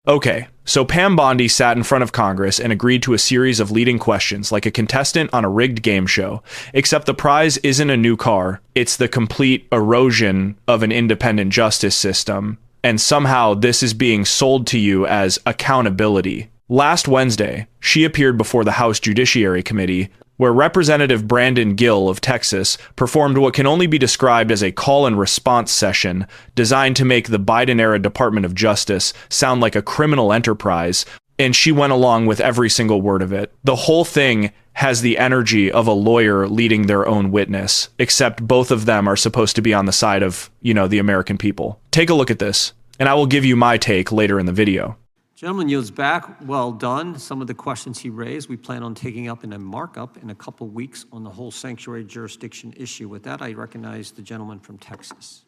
Okay, so Pam Bondi sat in front of Congress and agreed to a series of leading questions like a contestant on a rigged game show, except the prize isn't a new car, it's the complete erosion of an independent justice system, and somehow this is being sold to you as accountability. Last Wednesday, she appeared before the House Judiciary Committee, where Representative Brandon Gill of Texas performed what can only be described as a call and response session designed to make the Biden-era Department of Justice sound like a criminal enterprise, and she went along with every single word of it. The whole thing has the energy of a lawyer leading their own witness, except both of them are supposed to be on the side of, the American people. Take a look at this, and I will give you my take later in the video. Gentleman yields back. Well done. Some of the questions he raised, we plan on taking up in a markup in a couple weeks on the whole sanctuary jurisdiction issue. With that, I recognize the gentleman from Texas.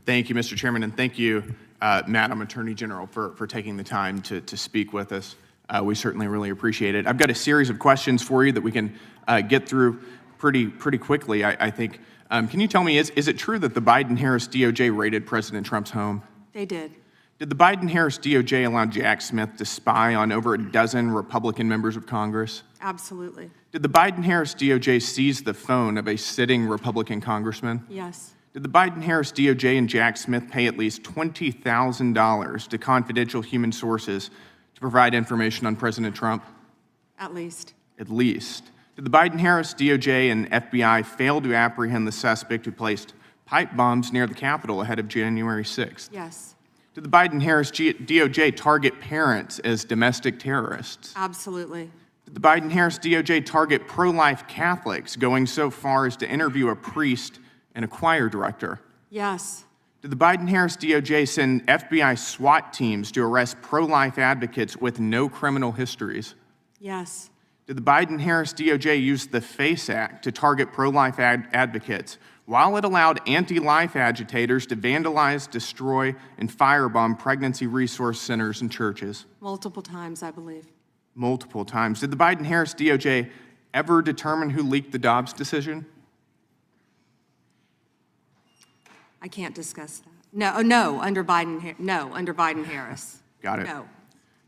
Thank you, Mr. Chairman, and thank you, Madam Attorney General, for taking the time to speak with us. We certainly really appreciate it. I've got a series of questions for you that we can get through pretty quickly, I think. Can you tell me, is it true that the Biden-Harris DOJ raided President Trump's home? They did. Did the Biden-Harris DOJ allow Jack Smith to spy on over a dozen Republican members of Congress? Absolutely. Did the Biden-Harris DOJ seize the phone of a sitting Republican congressman? Yes. Did the Biden-Harris DOJ and Jack Smith pay at least $20,000 to confidential human sources to provide information on President Trump? At least. At least. Did the Biden-Harris DOJ and FBI fail to apprehend the suspect who placed pipe bombs near the Capitol ahead of January 6th? Yes. Did the Biden-Harris DOJ target parents as domestic terrorists? Absolutely. Did the Biden-Harris DOJ target pro-life Catholics, going so far as to interview a priest and a choir director? Yes. Did the Biden-Harris DOJ send FBI SWAT teams to arrest pro-life advocates with no criminal histories? Yes. Did the Biden-Harris DOJ use the FACE Act to target pro-life advocates while it allowed anti-life agitators to vandalize, destroy, and firebomb pregnancy resource centers and churches? Multiple times, I believe. Multiple times. Did the Biden-Harris DOJ ever determine who leaked the Dobbs decision? I can't discuss that. No, under Biden-Harris. Got it. No.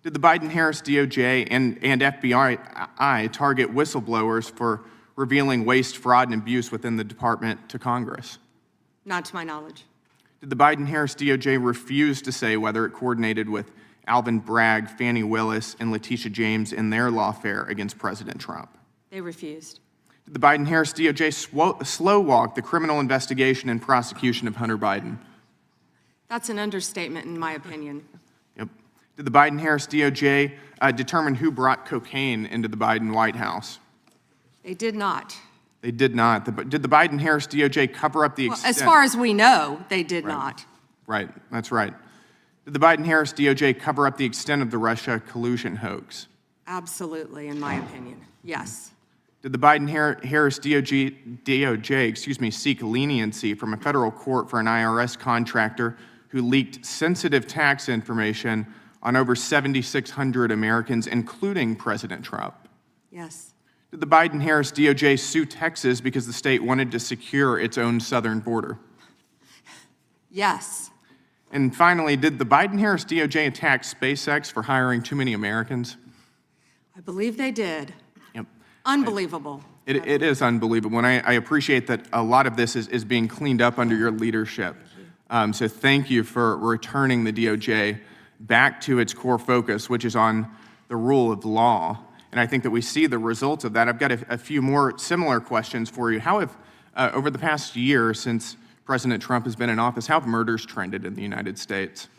Did the Biden-Harris DOJ and FBI target whistleblowers for revealing waste, fraud, and abuse within the department to Congress? Not to my knowledge. Did the Biden-Harris DOJ refuse to say whether it coordinated with Alvin Bragg, Fani Willis, and Letitia James in their lawfare against President Trump? They refused. Did the Biden-Harris DOJ slow-walk the criminal investigation and prosecution of Hunter Biden? That's an understatement, in my opinion. Yep. Did the Biden-Harris DOJ determine who brought cocaine into the Biden White House? They did not. They did not. Did the Biden-Harris DOJ cover up the extent? As far as we know, they did not. Right, that's right. Did the Biden-Harris DOJ cover up the extent of the Russia collusion hoax? Absolutely, in my opinion, yes. Did the Biden-Harris DOJ seek leniency from a federal court for an IRS contractor who leaked sensitive tax information on over 7,600 Americans, including President Trump? Yes. Did the Biden-Harris DOJ sue Texas because the state wanted to secure its own southern border? Yes. And finally, did the Biden-Harris DOJ attack SpaceX for hiring too many Americans? I believe they did. Yep. Unbelievable. It is unbelievable, and I appreciate that a lot of this is being cleaned up under your leadership. So thank you for returning the DOJ back to its core focus, which is on the rule of law. And I think that we see the results of that. I've got a few more similar questions for you. How have, over the past year since President Trump has been in office, how have murders trended in the United States?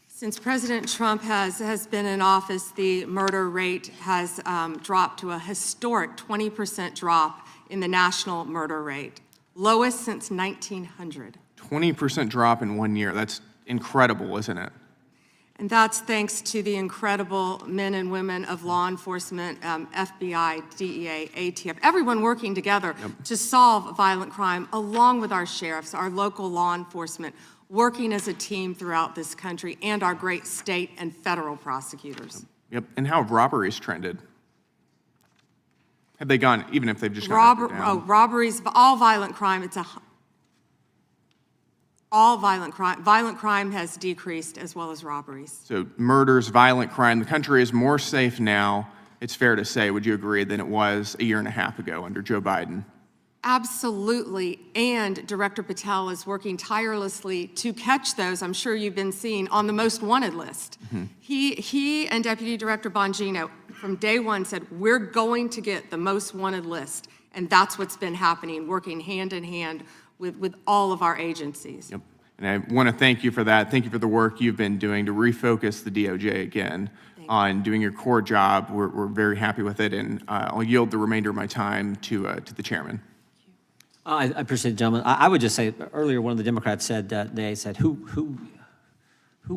Since President Trump has been in office, the murder rate has dropped to a historic 20% drop in the national murder rate, lowest since 1900. 20% drop in 1 year. That's incredible, isn't it? And that's thanks to the incredible men and women of law enforcement, FBI, DEA, ATF, everyone working together to solve violent crime, along with our sheriffs, our local law enforcement, working as a team throughout this country, and our great state and federal prosecutors. Yep. And how have robberies trended? Have they gone, even if they've just gone up or down? Robberies, all violent crime, All violent crime has decreased, as well as robberies. So murders, violent crime, the country is more safe now, it's fair to say, would you agree, than it was a year and a half ago under Joe Biden? Absolutely, and Director Patel is working tirelessly to catch those, I'm sure you've been seeing, on the most wanted list. He and Deputy Director Bongino from day one said, we're going to get the most wanted list, and that's what's been happening, working hand in hand with all of our agencies. Yep. And I want to thank you for that. Thank you for the work you've been doing to refocus the DOJ again on doing your core job. We're very happy with it, and I'll yield the remainder of my time to the chairman. I appreciate it, gentlemen. I would just say, earlier one of the Democrats said that they said, who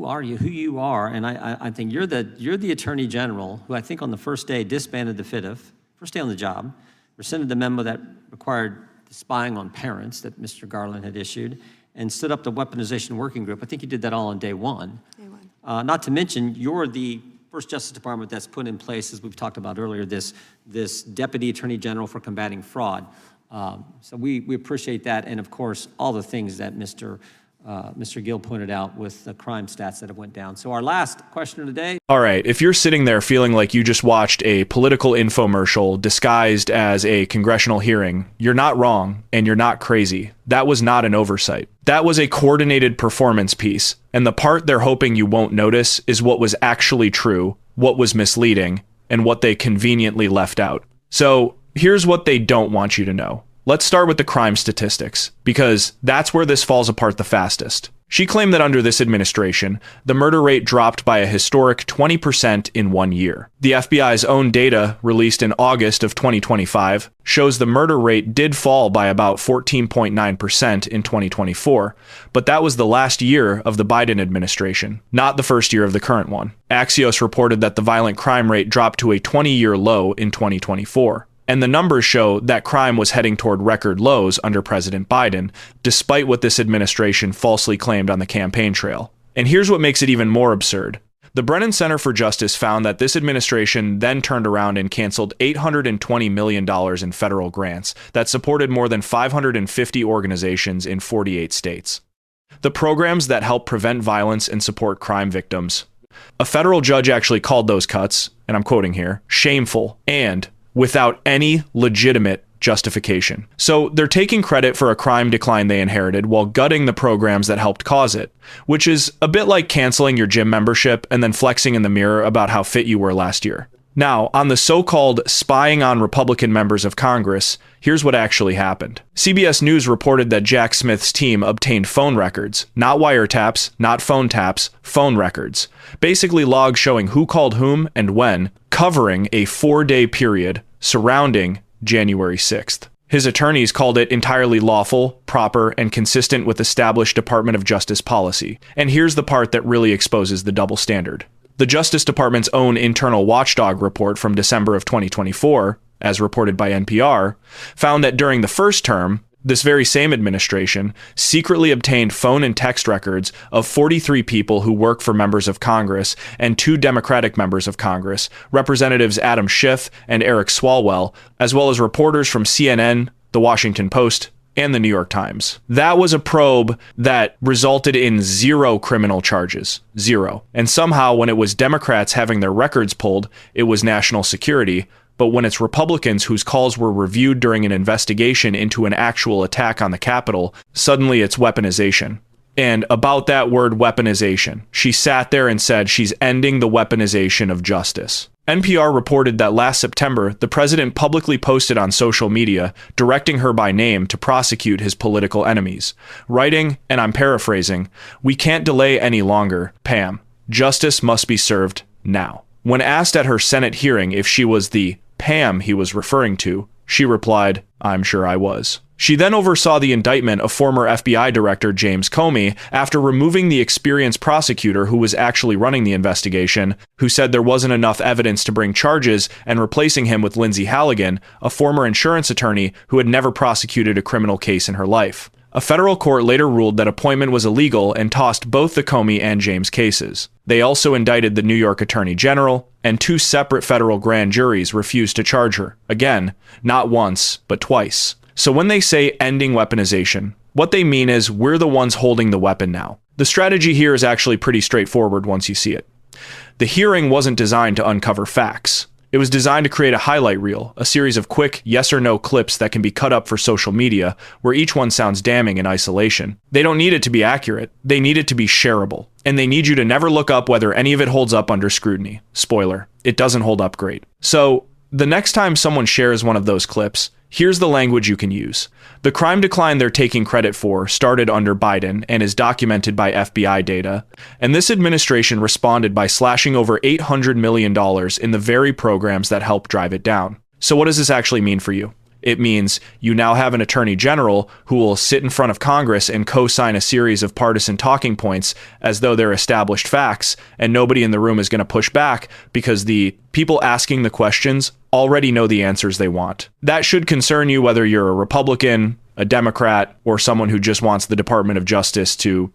are you, who you are? And I think you're the Attorney General who I think on the first day disbanded the FIDF, first day on the job, rescinded the memo that required spying on parents that Mr. Garland had issued, and stood up the weaponization working group. I think you did that all on day one. Not to mention, you're the first Justice Department that's put in place, as we've talked about earlier, this Deputy Attorney General for combating fraud. So we appreciate that, and of course, all the things that Mr. Gill pointed out with the crime stats that have went down. So our last question of the day. All right, if you're sitting there feeling like you just watched a political infomercial disguised as a congressional hearing, you're not wrong and you're not crazy. That was not an oversight. That was a coordinated performance piece. And the part they're hoping you won't notice is what was actually true, what was misleading, and what they conveniently left out. So here's what they don't want you to know. Let's start with the crime statistics, because that's where this falls apart the fastest. She claimed that under this administration, the murder rate dropped by a historic 20% in 1 year. The FBI's own data, released in August of 2025, shows the murder rate did fall by about 14.9% in 2024, but that was the last year of the Biden administration, not the first year of the current one. Axios reported that the violent crime rate dropped to a 20-year low in 2024. And the numbers show that crime was heading toward record lows under President Biden, despite what this administration falsely claimed on the campaign trail. And here's what makes it even more absurd. The Brennan Center for Justice found that this administration then turned around and canceled $820 million in federal grants that supported more than 550 organizations in 48 states. The programs that help prevent violence and support crime victims. A federal judge actually called those cuts, and I'm quoting here, shameful and without any legitimate justification. So they're taking credit for a crime decline they inherited while gutting the programs that helped cause it, which is a bit like canceling your gym membership and then flexing in the mirror about how fit you were last year. Now, on the so-called spying on Republican members of Congress, here's what actually happened. CBS News reported that Jack Smith's team obtained phone records, not wiretaps, not phone taps, phone records. Basically logs showing who called whom and when, covering a 4-day period surrounding January 6th. His attorneys called it entirely lawful, proper, and consistent with established Department of Justice policy. And here's the part that really exposes the double standard. The Justice Department's own internal watchdog report from December of 2024, as reported by NPR, found that during the first term, this very same administration secretly obtained phone and text records of 43 people who work for members of Congress and 2 Democratic members of Congress, Representatives Adam Schiff and Eric Swalwell, as well as reporters from CNN, The Washington Post, and the New York Times. That was a probe that resulted in 0 criminal charges. 0. And somehow, when it was Democrats having their records pulled, it was national security. But when it's Republicans whose calls were reviewed during an investigation into an actual attack on the Capitol, suddenly it's weaponization. And about that word weaponization, she sat there and said she's ending the weaponization of justice. NPR reported that last September, the president publicly posted on social media, directing her by name to prosecute his political enemies, writing, and I'm paraphrasing, "We can't delay any longer, Pam. Justice must be served now." When asked at her Senate hearing if she was the Pam he was referring to, she replied, "I'm sure I was." She then oversaw the indictment of former FBI Director James Comey after removing the experienced prosecutor who was actually running the investigation, who said there wasn't enough evidence to bring charges, and replacing him with Lindsay Halligan, a former insurance attorney who had never prosecuted a criminal case in her life. A federal court later ruled that appointment was illegal and tossed both the Comey and James cases. They also indicted the New York Attorney General, and 2 separate federal grand juries refused to charge her. Again, not once, but twice. So when they say ending weaponization, What they mean is we're the ones holding the weapon now. The strategy here is actually pretty straightforward once you see it. The hearing wasn't designed to uncover facts. It was designed to create a highlight reel, a series of quick yes or no clips that can be cut up for social media, where each one sounds damning in isolation. They don't need it to be accurate. They need it to be shareable. And they need you to never look up whether any of it holds up under scrutiny. Spoiler, it doesn't hold up great. So, the next time someone shares one of those clips, here's the language you can use. The crime decline they're taking credit for started under Biden and is documented by FBI data, and this administration responded by slashing over $800 million in the very programs that helped drive it down. So what does this actually mean for you? It means you now have an attorney general who will sit in front of Congress and co-sign a series of partisan talking points as though they're established facts, and nobody in the room is going to push back because the people asking the questions already know the answers they want. That should concern you whether you're a Republican, a Democrat, or someone who just wants the Department of Justice to,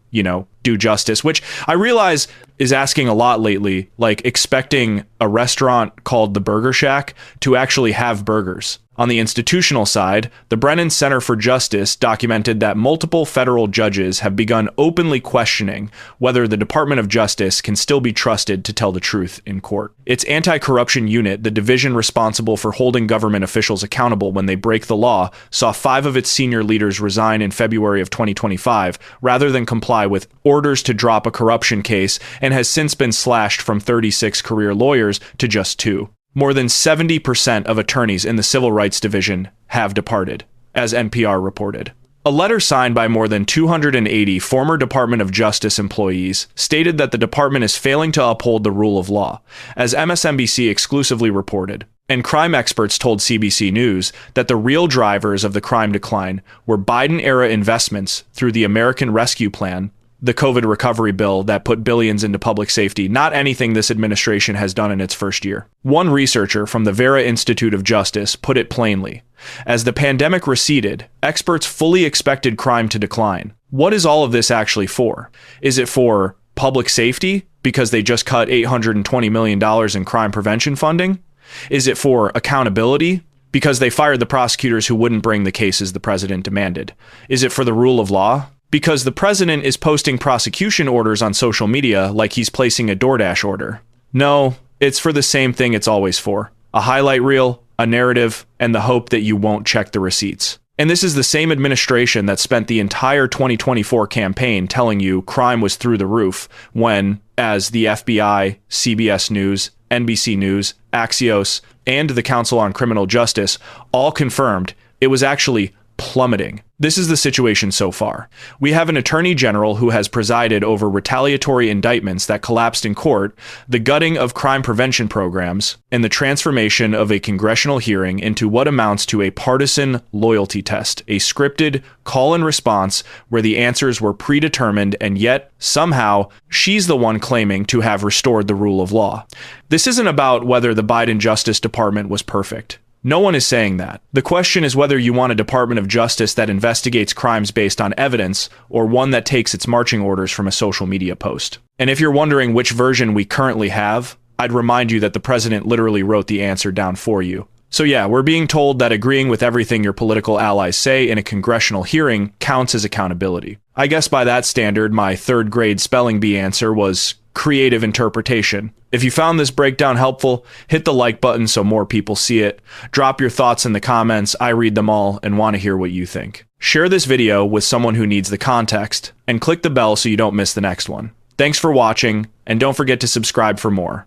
do justice, which I realize is asking a lot lately, like expecting a restaurant called the Burger Shack to actually have burgers. On the institutional side, the Brennan Center for Justice documented that multiple federal judges have begun openly questioning whether the Department of Justice can still be trusted to tell the truth in court. Its anti-corruption unit, the division responsible for holding government officials accountable when they break the law, saw 5 of its senior leaders resign in February of 2025 rather than comply with orders to drop a corruption case, and has since been slashed from 36 career lawyers to just 2. More than 70% of attorneys in the Civil Rights Division have departed, as NPR reported. A letter signed by more than 280 former Department of Justice employees stated that the department is failing to uphold the rule of law, as MSNBC exclusively reported. And crime experts told CBC News that the real drivers of the crime decline were Biden-era investments through the American Rescue Plan, the COVID recovery bill that put billions into public safety, not anything this administration has done in its first year. One researcher from the Vera Institute of Justice put it plainly. As the pandemic receded, experts fully expected crime to decline. What is all of this actually for? Is it for public safety, because they just cut $820 million in crime prevention funding? Is it for accountability, because they fired the prosecutors who wouldn't bring the cases the president demanded? Is it for the rule of law? Because the president is posting prosecution orders on social media like he's placing a DoorDash order. No, it's for the same thing it's always for. A highlight reel, a narrative, and the hope that you won't check the receipts. And this is the same administration that spent the entire 2024 campaign telling you crime was through the roof when, as the FBI, CBS News, NBC News, Axios, and the Council on Criminal Justice all confirmed it was actually plummeting. This is the situation so far. We have an attorney general who has presided over retaliatory indictments that collapsed in court, the gutting of crime prevention programs, and the transformation of a congressional hearing into what amounts to a partisan loyalty test, a scripted call and response where the answers were predetermined, and yet, somehow, she's the one claiming to have restored the rule of law. This isn't about whether the Biden Justice Department was perfect. No one is saying that. The question is whether you want a Department of Justice that investigates crimes based on evidence, or one that takes its marching orders from a social media post. And if you're wondering which version we currently have, I'd remind you that the president literally wrote the answer down for you. So yeah, we're being told that agreeing with everything your political allies say in a congressional hearing counts as accountability. I guess by that standard, my 3rd grade spelling bee answer was creative interpretation. If you found this breakdown helpful, hit the like button so more people see it. Drop your thoughts in the comments. I read them all and want to hear what you think. Share this video with someone who needs the context, and click the bell so you don't miss the next one. Thanks for watching, and don't forget to subscribe for more.